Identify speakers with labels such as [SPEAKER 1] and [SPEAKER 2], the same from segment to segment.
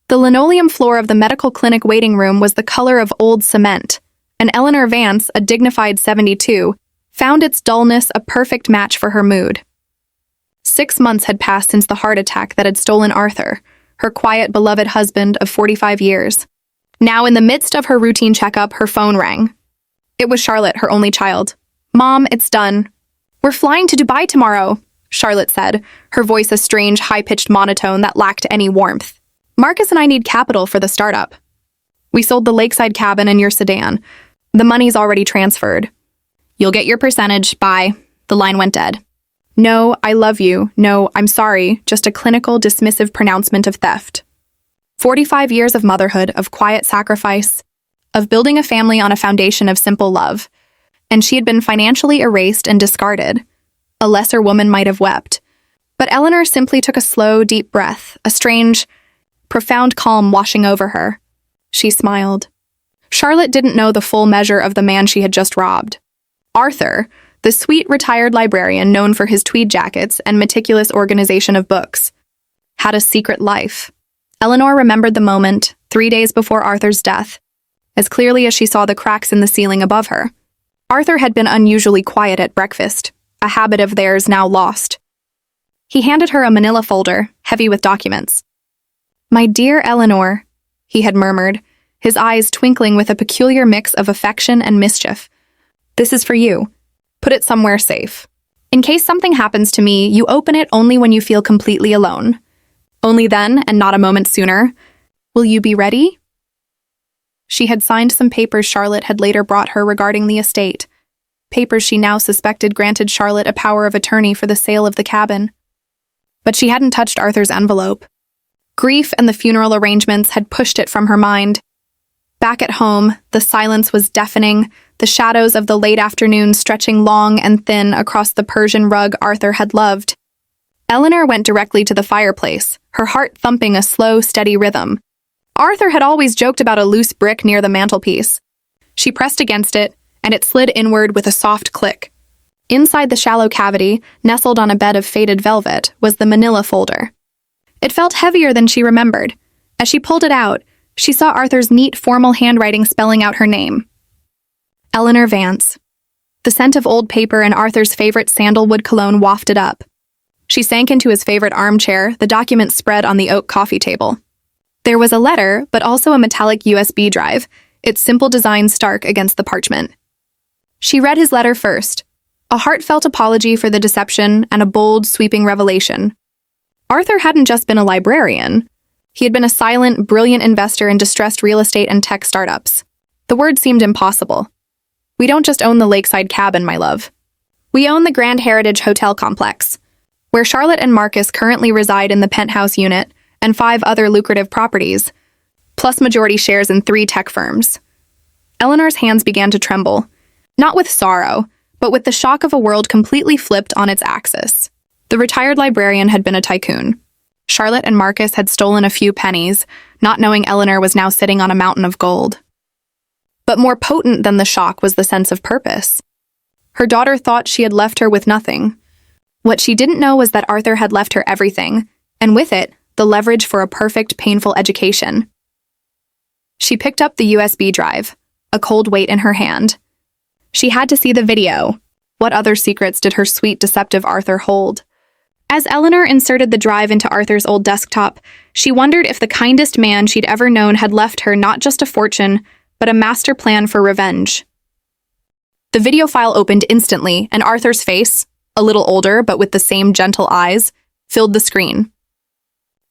[SPEAKER 1] The linoleum floor of the medical clinic waiting room was the color of old cement, and Eleanor Vance, a dignified 72, found its dullness a perfect match for her mood. 6 months had passed since the heart attack that had stolen Arthur, her quiet, beloved husband of 45 years. Now, in the midst of her routine checkup, her phone rang. It was Charlotte, her only child. "Mom, it's done. We're flying to Dubai tomorrow," Charlotte said, her voice a strange, high-pitched monotone that lacked any warmth. "Marcus and I need capital for the startup. We sold the lakeside cabin and your sedan. The money's already transferred. You'll get your percentage, bye." The line went dead. "No, I love you. No, I'm sorry," just a clinical, dismissive pronouncement of theft. 45 years of motherhood, of quiet sacrifice, of building a family on a foundation of simple love. And she had been financially erased and discarded. A lesser woman might have wept. But Eleanor simply took a slow, deep breath, a strange, profound calm washing over her. She smiled. Charlotte didn't know the full measure of the man she had just robbed. Arthur, the sweet retired librarian known for his tweed jackets and meticulous organization of books, had a secret life. Eleanor remembered the moment, 3 days before Arthur's death, as clearly as she saw the cracks in the ceiling above her. Arthur had been unusually quiet at breakfast, a habit of theirs now lost. He handed her a manila folder, heavy with documents. "My dear Eleanor," he had murmured, his eyes twinkling with a peculiar mix of affection and mischief. "This is for you. Put it somewhere safe. In case something happens to me, you open it only when you feel completely alone. Only then, and not a moment sooner. Will you be ready?" She had signed some papers Charlotte had later brought her regarding the estate. Papers she now suspected granted Charlotte a power of attorney for the sale of the cabin. But she hadn't touched Arthur's envelope. Grief and the funeral arrangements had pushed it from her mind. Back at home, the silence was deafening, the shadows of the late afternoon stretching long and thin across the Persian rug Arthur had loved. Eleanor went directly to the fireplace, her heart thumping a slow, steady rhythm. Arthur had always joked about a loose brick near the mantelpiece. She pressed against it, and it slid inward with a soft click. Inside the shallow cavity, nestled on a bed of faded velvet, was the manila folder. It felt heavier than she remembered. As she pulled it out, she saw Arthur's neat, formal handwriting spelling out her name. Eleanor Vance. The scent of old paper and Arthur's favorite sandalwood cologne wafted up. She sank into his favorite armchair, the document spread on the oak coffee table. There was a letter, but also a metallic USB drive, its simple design stark against the parchment. She read his letter first, a heartfelt apology for the deception and a bold, sweeping revelation. Arthur hadn't just been a librarian. He had been a silent, brilliant investor in distressed real estate and tech startups. The word seemed impossible. "We don't just own the lakeside cabin, my love. We own the Grand Heritage Hotel complex, where Charlotte and Marcus currently reside in the penthouse unit, and 5 other lucrative properties, plus majority shares in 3 tech firms." Eleanor's hands began to tremble, not with sorrow, but with the shock of a world completely flipped on its axis. The retired librarian had been a tycoon. Charlotte and Marcus had stolen a few pennies, not knowing Eleanor was now sitting on a mountain of gold. But more potent than the shock was the sense of purpose. Her daughter thought she had left her with nothing. What she didn't know was that Arthur had left her everything, and with it, the leverage for a perfect, painful education. She picked up the USB drive, a cold weight in her hand. She had to see the video. What other secrets did her sweet, deceptive Arthur hold? As Eleanor inserted the drive into Arthur's old desktop, she wondered if the kindest man she'd ever known had left her not just a fortune, but a master plan for revenge. The video file opened instantly, and Arthur's face, a little older but with the same gentle eyes, filled the screen.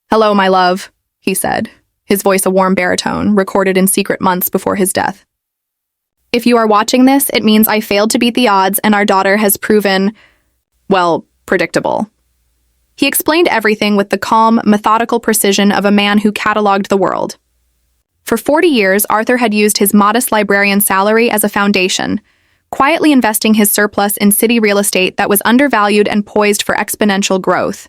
[SPEAKER 1] "Hello, my love," he said, his voice a warm baritone, recorded in secret months before his death. "If you are watching this, it means I failed to beat the odds and our daughter has proven, well, predictable." He explained everything with the calm, methodical precision of a man who cataloged the world. For 40 years, Arthur had used his modest librarian salary as a foundation, quietly investing his surplus in city real estate that was undervalued and poised for exponential growth.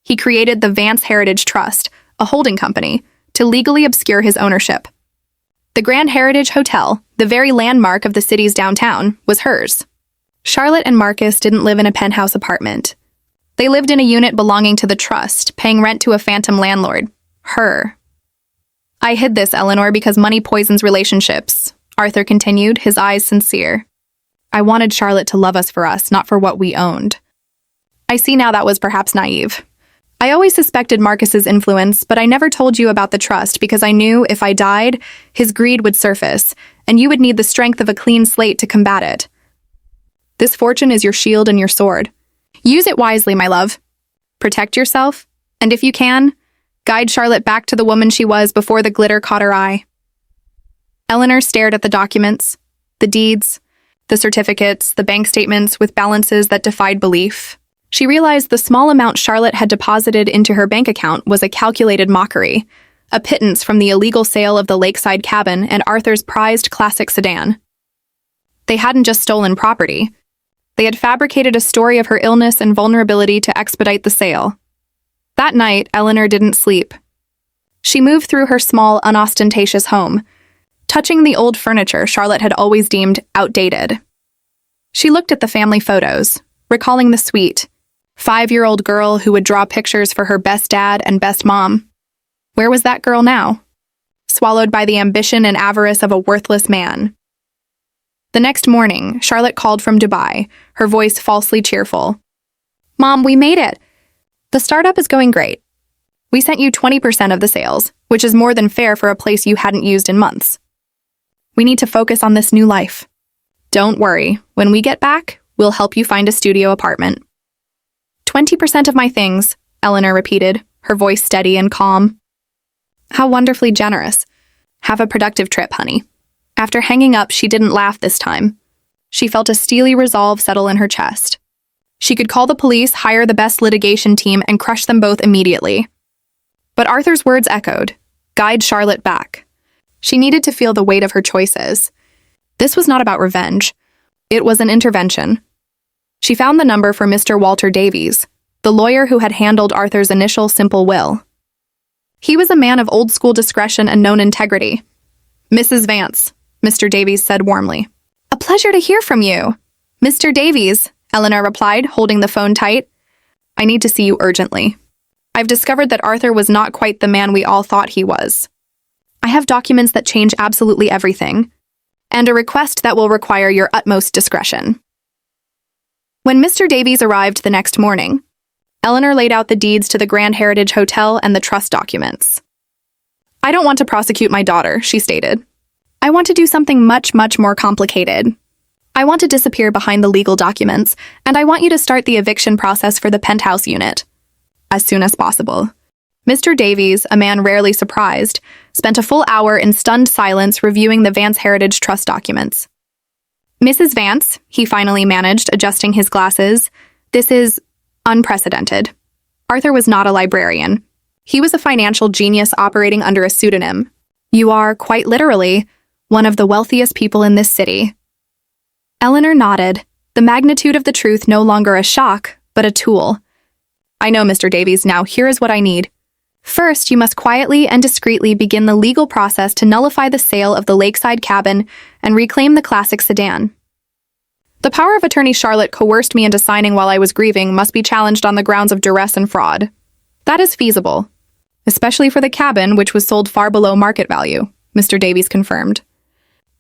[SPEAKER 1] He created the Vance Heritage Trust, a holding company, to legally obscure his ownership. The Grand Heritage Hotel, the very landmark of the city's downtown, was hers. Charlotte and Marcus didn't live in a penthouse apartment. They lived in a unit belonging to the trust, paying rent to a phantom landlord, her. I hid this, Eleanor, because money poisons relationships, Arthur continued, his eyes sincere. I wanted Charlotte to love us, not for what we owned. I see now that was perhaps naive. I always suspected Marcus's influence, but I never told you about the trust because I knew if I died, his greed would surface, and you would need the strength of a clean slate to combat it. This fortune is your shield and your sword. Use it wisely, my love. Protect yourself, and if you can, guide Charlotte back to the woman she was before the glitter caught her eye. Eleanor stared at the documents, the deeds, the certificates, the bank statements with balances that defied belief. She realized the small amount Charlotte had deposited into her bank account was a calculated mockery, a pittance from the illegal sale of the lakeside cabin and Arthur's prized classic sedan. They hadn't just stolen property. They had fabricated a story of her illness and vulnerability to expedite the sale. That night, Eleanor didn't sleep. She moved through her small, unostentatious home, touching the old furniture Charlotte had always deemed outdated. She looked at the family photos, recalling the sweet, 5-year-old girl who would draw pictures for her best dad and best mom. Where was that girl now? Swallowed by the ambition and avarice of a worthless man. The next morning, Charlotte called from Dubai, her voice falsely cheerful. Mom, we made it. The startup is going great. We sent you 20% of the sales, which is more than fair for a place you hadn't used in months. We need to focus on this new life. Don't worry, when we get back, we'll help you find a studio apartment. 20% of my things, Eleanor repeated, her voice steady and calm. How wonderfully generous. Have a productive trip, honey. After hanging up, she didn't laugh this time. She felt a steely resolve settle in her chest. She could call the police, hire the best litigation team, and crush them both immediately. But Arthur's words echoed, guide Charlotte back. She needed to feel the weight of her choices. This was not about revenge. It was an intervention. She found the number for Mr. Walter Davies, the lawyer who had handled Arthur's initial simple will. He was a man of old-school discretion and known integrity. Mrs. Vance, Mr. Davies said warmly. A pleasure to hear from you. Mr. Davies, Eleanor replied, holding the phone tight. I need to see you urgently. I've discovered that Arthur was not quite the man we all thought he was. I have documents that change absolutely everything, and a request that will require your utmost discretion. When Mr. Davies arrived the next morning, Eleanor laid out the deeds to the Grand Heritage Hotel and the trust documents. I don't want to prosecute my daughter, she stated. I want to do something much, much more complicated. I want to disappear behind the legal documents, and I want you to start the eviction process for the penthouse unit as soon as possible. Mr. Davies, a man rarely surprised, spent a full hour in stunned silence reviewing the Vance Heritage Trust documents. Mrs. Vance, he finally managed, adjusting his glasses, this is unprecedented. Arthur was not a librarian. He was a financial genius operating under a pseudonym. You are, quite literally, one of the wealthiest people in this city. Eleanor nodded, the magnitude of the truth no longer a shock, but a tool. I know, Mr. Davies, now here is what I need. First, you must quietly and discreetly begin the legal process to nullify the sale of the lakeside cabin and reclaim the classic sedan. The power of attorney Charlotte coerced me into signing while I was grieving must be challenged on the grounds of duress and fraud. That is feasible, especially for the cabin, which was sold far below market value, Mr. Davies confirmed.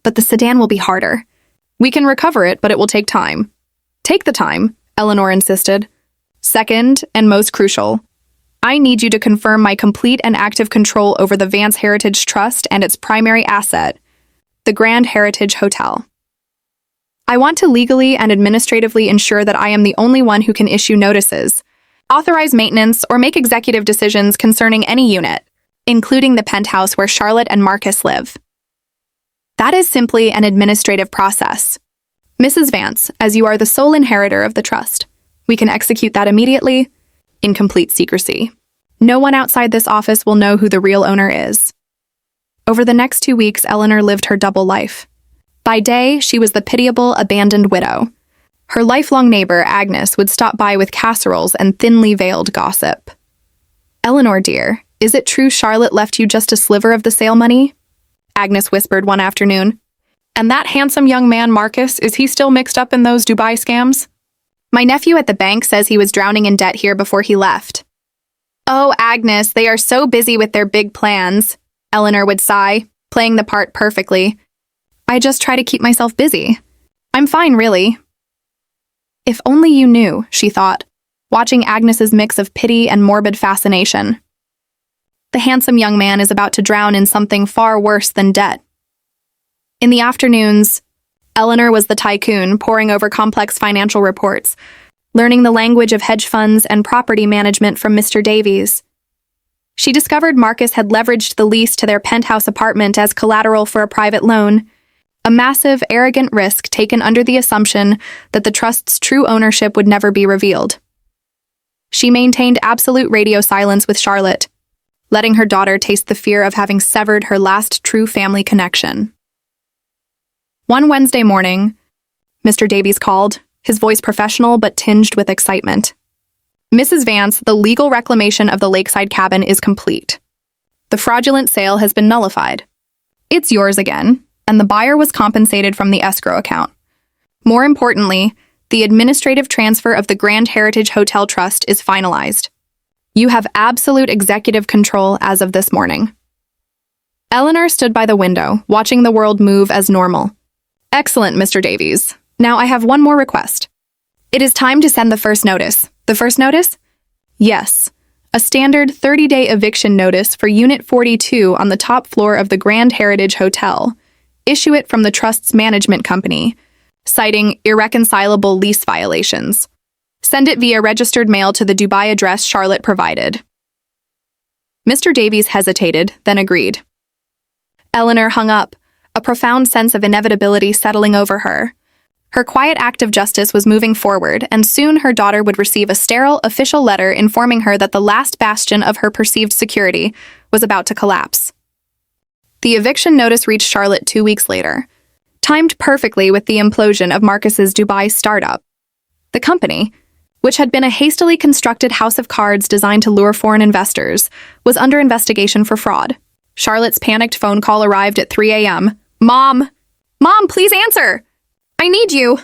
[SPEAKER 1] But the sedan will be harder. We can recover it, but it will take time. Take the time, Eleanor insisted. Second, and most crucial, I need you to confirm my complete and active control over the Vance Heritage Trust and its primary asset, the Grand Heritage Hotel. I want to legally and administratively ensure that I am the only one who can issue notices, authorize maintenance, or make executive decisions concerning any unit, including the penthouse where Charlotte and Marcus live. That is simply an administrative process. Mrs. Vance, as you are the sole inheritor of the trust, we can execute that immediately, in complete secrecy. No one outside this office will know who the real owner is. Over the next 2 weeks, Eleanor lived her double life. By day, she was the pitiable, abandoned widow. Her lifelong neighbor, Agnes, would stop by with casseroles and thinly veiled gossip. Eleanor, dear, is it true Charlotte left you just a sliver of the sale money? Agnes whispered one afternoon. And that handsome young man, Marcus, is he still mixed up in those Dubai scams? My nephew at the bank says he was drowning in debt here before he left. Oh, Agnes, they are so busy with their big plans. Eleanor would sigh, playing the part perfectly. I just try to keep myself busy. I'm fine, really. If only you knew, she thought, watching Agnes's mix of pity and morbid fascination. The handsome young man is about to drown in something far worse than debt. In the afternoons, Eleanor was the tycoon poring over complex financial reports, learning the language of hedge funds and property management from Mr. Davies. She discovered Marcus had leveraged the lease to their penthouse apartment as collateral for a private loan, a massive, arrogant risk taken under the assumption that the trust's true ownership would never be revealed. She maintained absolute radio silence with Charlotte, letting her daughter taste the fear of having severed her last true family connection. One Wednesday morning, Mr. Davies called, his voice professional but tinged with excitement. Mrs. Vance, the legal reclamation of the lakeside cabin is complete. The fraudulent sale has been nullified. It's yours again, and the buyer was compensated from the escrow account. More importantly, the administrative transfer of the Grand Heritage Hotel Trust is finalized. You have absolute executive control as of this morning. Eleanor stood by the window, watching the world move as normal. Excellent, Mr. Davies. Now I have one more request. It is time to send the first notice. The first notice? Yes. A standard 30-day eviction notice for Unit 42 on the top floor of the Grand Heritage Hotel. Issue it from the Trust's management company, citing irreconcilable lease violations. Send it via registered mail to the Dubai address Charlotte provided. Mr. Davies hesitated, then agreed. Eleanor hung up, a profound sense of inevitability settling over her. Her quiet act of justice was moving forward, and soon her daughter would receive a sterile, official letter informing her that the last bastion of her perceived security was about to collapse. The eviction notice reached Charlotte 2 weeks later, timed perfectly with the implosion of Marcus's Dubai startup. The company, which had been a hastily constructed house of cards designed to lure foreign investors, was under investigation for fraud. Charlotte's panicked phone call arrived at 3 a.m. Mom! Mom, please answer! I need you!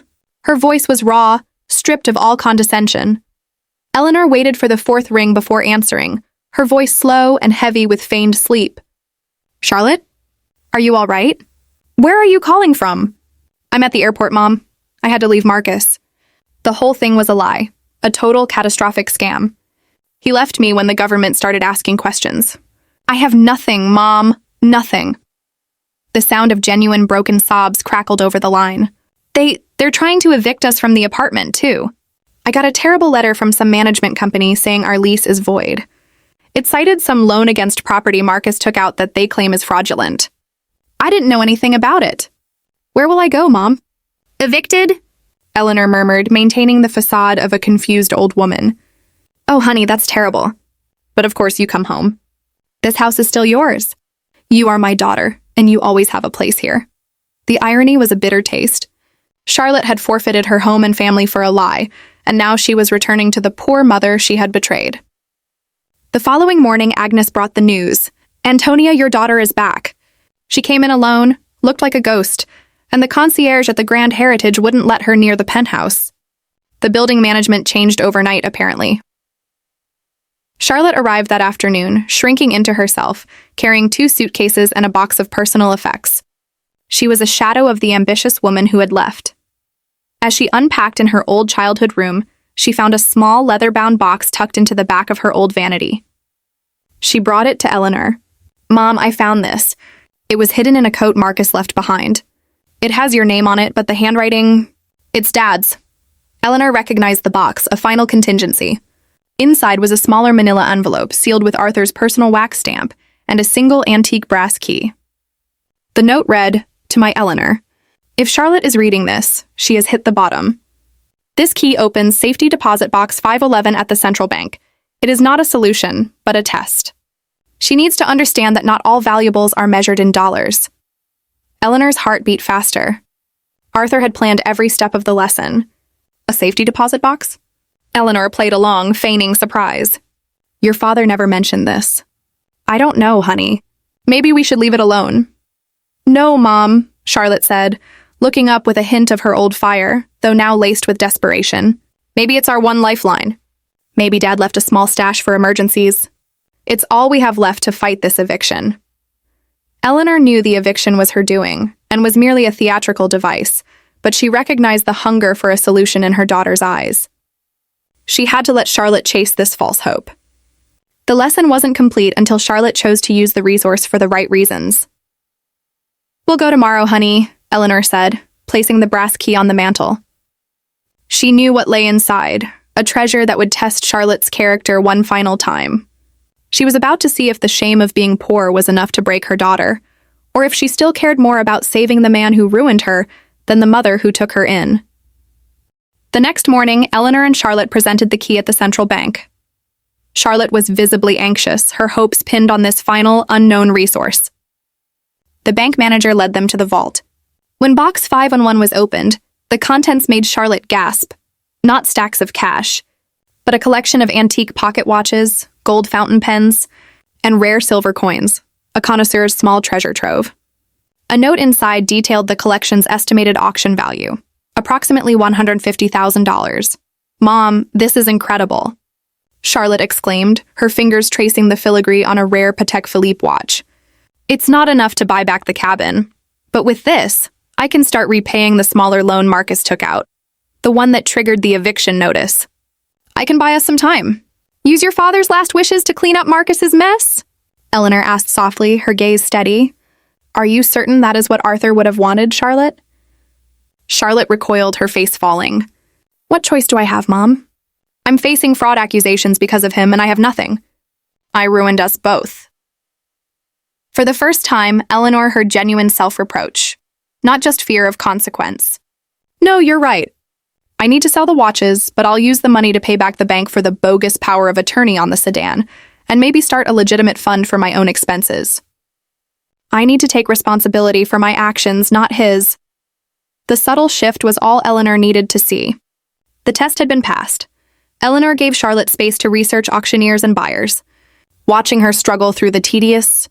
[SPEAKER 1] Her voice was raw, stripped of all condescension. Eleanor waited for the fourth ring before answering, her voice slow and heavy with feigned sleep. Charlotte? Are you all right? Where are you calling from? I'm at the airport, Mom. I had to leave Marcus. The whole thing was a lie, a total catastrophic scam. He left me when the government started asking questions. I have nothing, Mom, nothing. The sound of genuine broken sobs crackled over the line. They're trying to evict us from the apartment, too. I got a terrible letter from some management company saying our lease is void. It cited some loan against property Marcus took out that they claim is fraudulent. I didn't know anything about it. Where will I go, Mom? Evicted? Eleanor murmured, maintaining the facade of a confused old woman. Oh, honey, that's terrible. But of course you come home. This house is still yours. You are my daughter, and you always have a place here. The irony was a bitter taste. Charlotte had forfeited her home and family for a lie, and now she was returning to the poor mother she had betrayed. The following morning, Agnes brought the news. Antonia, your daughter is back. She came in alone, looked like a ghost, and the concierge at the Grand Heritage wouldn't let her near the penthouse. The building management changed overnight, apparently. Charlotte arrived that afternoon, shrinking into herself, carrying 2 suitcases and a box of personal effects. She was a shadow of the ambitious woman who had left. As she unpacked in her old childhood room, she found a small leather-bound box tucked into the back of her old vanity. She brought it to Eleanor. Mom, I found this. It was hidden in a coat Marcus left behind. It has your name on it, but the handwriting... It's Dad's. Eleanor recognized the box, a final contingency. Inside was a smaller manila envelope sealed with Arthur's personal wax stamp and a single antique brass key. The note read, "To my Eleanor. If Charlotte is reading this, she has hit the bottom. This key opens safety deposit box 511 at the central bank. It is not a solution, but a test. She needs to understand that not all valuables are measured in dollars." Eleanor's heart beat faster. Arthur had planned every step of the lesson. A safety deposit box? Eleanor played along, feigning surprise. Your father never mentioned this. I don't know, honey. Maybe we should leave it alone. No, Mom, Charlotte said, looking up with a hint of her old fire, though now laced with desperation. Maybe it's our one lifeline. Maybe Dad left a small stash for emergencies. It's all we have left to fight this eviction. Eleanor knew the eviction was her doing and was merely a theatrical device, but she recognized the hunger for a solution in her daughter's eyes. She had to let Charlotte chase this false hope. The lesson wasn't complete until Charlotte chose to use the resource for the right reasons. "We'll go tomorrow, honey," Eleanor said, placing the brass key on the mantel. She knew what lay inside, a treasure that would test Charlotte's character one final time. She was about to see if the shame of being poor was enough to break her daughter, or if she still cared more about saving the man who ruined her than the mother who took her in. The next morning, Eleanor and Charlotte presented the key at the central bank. Charlotte was visibly anxious, her hopes pinned on this final, unknown resource. The bank manager led them to the vault. When box 511 was opened, the contents made Charlotte gasp. Not stacks of cash, but a collection of antique pocket watches, gold fountain pens, and rare silver coins, a connoisseur's small treasure trove. A note inside detailed the collection's estimated auction value, approximately $150,000. "Mom, this is incredible," Charlotte exclaimed, her fingers tracing the filigree on a rare Patek Philippe watch. "It's not enough to buy back the cabin, but with this, I can start repaying the smaller loan Marcus took out, the one that triggered the eviction notice. I can buy us some time. Use your father's last wishes to clean up Marcus's mess?" Eleanor asked softly, her gaze steady. "Are you certain that is what Arthur would have wanted, Charlotte?" Charlotte recoiled, her face falling. "What choice do I have, Mom? I'm facing fraud accusations because of him, and I have nothing. I ruined us both." For the first time, Eleanor heard genuine self-reproach, not just fear of consequence. "No, you're right. I need to sell the watches, but I'll use the money to pay back the bank for the bogus power of attorney on the sedan, and maybe start a legitimate fund for my own expenses. I need to take responsibility for my actions, not his." The subtle shift was all Eleanor needed to see. The test had been passed. Eleanor gave Charlotte space to research auctioneers and buyers, watching her struggle through the tedious,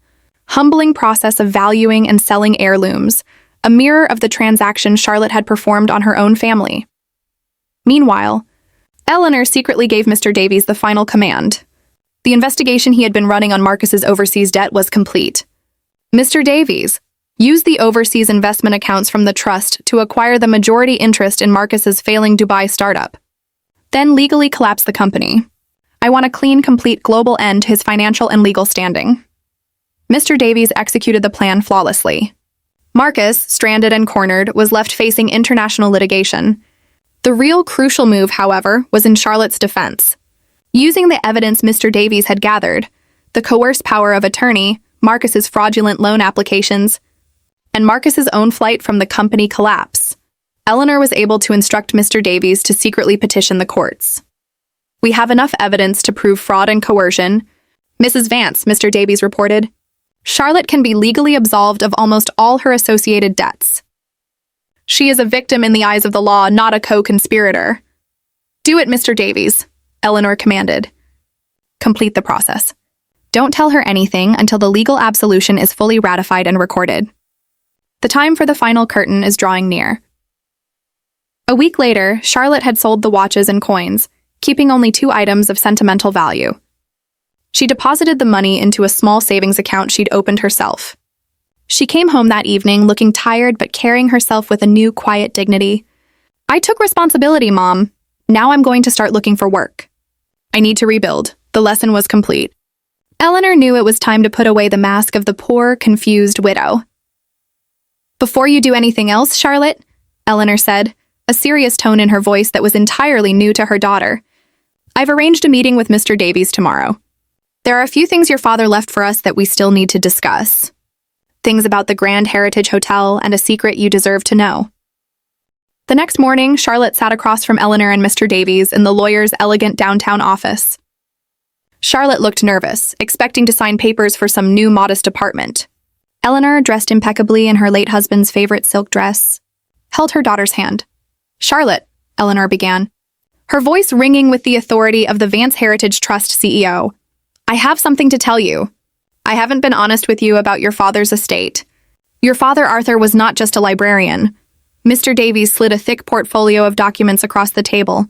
[SPEAKER 1] humbling process of valuing and selling heirlooms, a mirror of the transaction Charlotte had performed on her own family. Meanwhile, Eleanor secretly gave Mr. Davies the final command. The investigation he had been running on Marcus's overseas debt was complete. "Mr. Davies, use the overseas investment accounts from the trust to acquire the majority interest in Marcus's failing Dubai startup. Then legally collapse the company. I want a clean, complete global end to his financial and legal standing." Mr. Davies executed the plan flawlessly. Marcus, stranded and cornered, was left facing international litigation. The real crucial move, however, was in Charlotte's defense. Using the evidence Mr. Davies had gathered, the coerced power of attorney, Marcus's fraudulent loan applications, and Marcus's own flight from the company collapse, Eleanor was able to instruct Mr. Davies to secretly petition the courts. "We have enough evidence to prove fraud and coercion. Mrs. Vance," Mr. Davies reported, "Charlotte can be legally absolved of almost all her associated debts. She is a victim in the eyes of the law, not a co-conspirator." "Do it, Mr. Davies," Eleanor commanded. "Complete the process. Don't tell her anything until the legal absolution is fully ratified and recorded. The time for the final curtain is drawing near." A week later, Charlotte had sold the watches and coins, keeping only 2 items of sentimental value. She deposited the money into a small savings account she'd opened herself. She came home that evening looking tired but carrying herself with a new quiet dignity. "I took responsibility, Mom. Now I'm going to start looking for work. I need to rebuild." The lesson was complete. Eleanor knew it was time to put away the mask of the poor, confused widow. "Before you do anything else, Charlotte," Eleanor said, a serious tone in her voice that was entirely new to her daughter, "I've arranged a meeting with Mr. Davies tomorrow. There are a few things your father left for us that we still need to discuss. Things about the Grand Heritage Hotel and a secret you deserve to know." The next morning, Charlotte sat across from Eleanor and Mr. Davies in the lawyer's elegant downtown office. Charlotte looked nervous, expecting to sign papers for some new modest apartment. Eleanor, dressed impeccably in her late husband's favorite silk dress, held her daughter's hand. "Charlotte," Eleanor began, her voice ringing with the authority of the Vance Heritage Trust CEO, "I have something to tell you. I haven't been honest with you about your father's estate. Your father, Arthur, was not just a librarian." Mr. Davies slid a thick portfolio of documents across the table.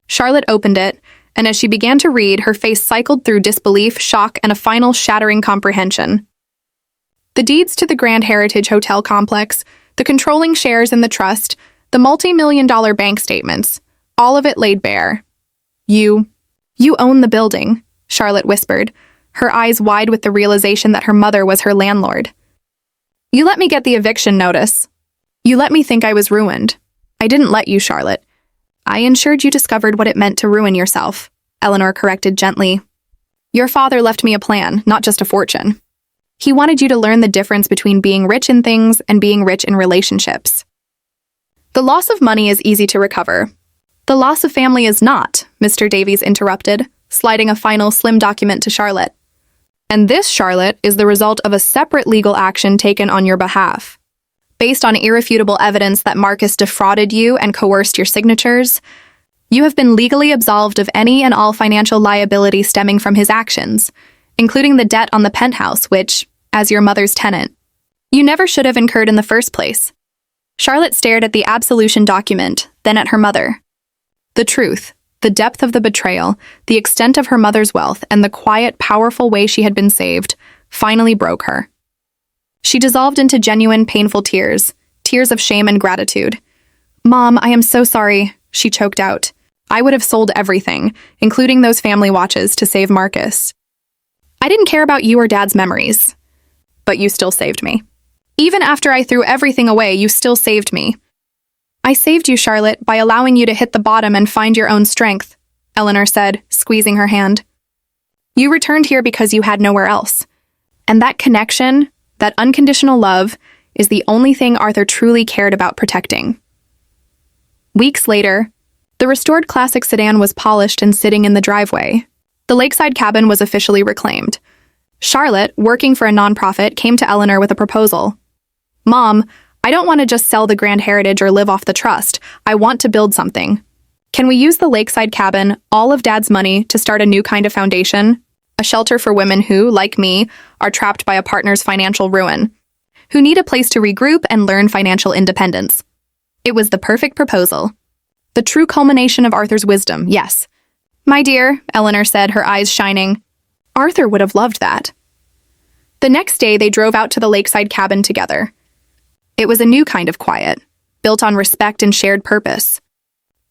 [SPEAKER 1] Charlotte opened it, and as she began to read, her face cycled through disbelief, shock, and a final shattering comprehension. The deeds to the Grand Heritage Hotel complex, the controlling shares in the trust, the multi-million-dollar bank statements, all of it laid bare. You own the building, Charlotte whispered, her eyes wide with the realization that her mother was her landlord. You let me get the eviction notice. You let me think I was ruined. I didn't let you, Charlotte. I ensured you discovered what it meant to ruin yourself, Eleanor corrected gently. Your father left me a plan, not just a fortune. He wanted you to learn the difference between being rich in things and being rich in relationships. The loss of money is easy to recover. The loss of family is not, Mr. Davies interrupted, sliding a final slim document to Charlotte. And this, Charlotte, is the result of a separate legal action taken on your behalf. Based on irrefutable evidence that Marcus defrauded you and coerced your signatures, you have been legally absolved of any and all financial liability stemming from his actions, including the debt on the penthouse, which, as your mother's tenant, you never should have incurred in the first place. Charlotte stared at the absolution document, then at her mother. The truth, the depth of the betrayal, the extent of her mother's wealth, and the quiet, powerful way she had been saved, finally broke her. She dissolved into genuine, painful tears, tears of shame and gratitude. "Mom, I am so sorry," she choked out. "I would have sold everything, including those family watches, to save Marcus. I didn't care about you or Dad's memories. But you still saved me. Even after I threw everything away, you still saved me." "I saved you, Charlotte, by allowing you to hit the bottom and find your own strength," Eleanor said, squeezing her hand. "You returned here because you had nowhere else. And that connection, that unconditional love, is the only thing Arthur truly cared about protecting." Weeks later, the restored classic sedan was polished and sitting in the driveway. The lakeside cabin was officially reclaimed. Charlotte, working for a nonprofit, came to Eleanor with a proposal. "Mom, I don't want to just sell the Grand Heritage or live off the trust. I want to build something. Can we use the lakeside cabin, all of Dad's money, to start a new kind of foundation? A shelter for women who, like me, are trapped by a partner's financial ruin, who need a place to regroup and learn financial independence." It was the perfect proposal. The true culmination of Arthur's wisdom, yes. "My dear," Eleanor said, her eyes shining, "Arthur would have loved that." The next day, they drove out to the lakeside cabin together. It was a new kind of quiet, built on respect and shared purpose.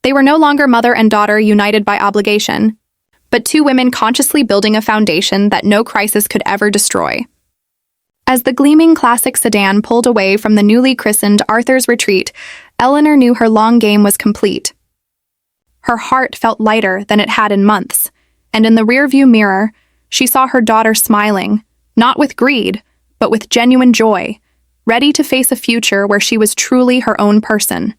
[SPEAKER 1] They were no longer mother and daughter united by obligation, but two women consciously building a foundation that no crisis could ever destroy. As the gleaming classic sedan pulled away from the newly christened Arthur's Retreat, Eleanor knew her long game was complete. Her heart felt lighter than it had in months, and in the rearview mirror, she saw her daughter smiling, not with greed, but with genuine joy, ready to face a future where she was truly her own person.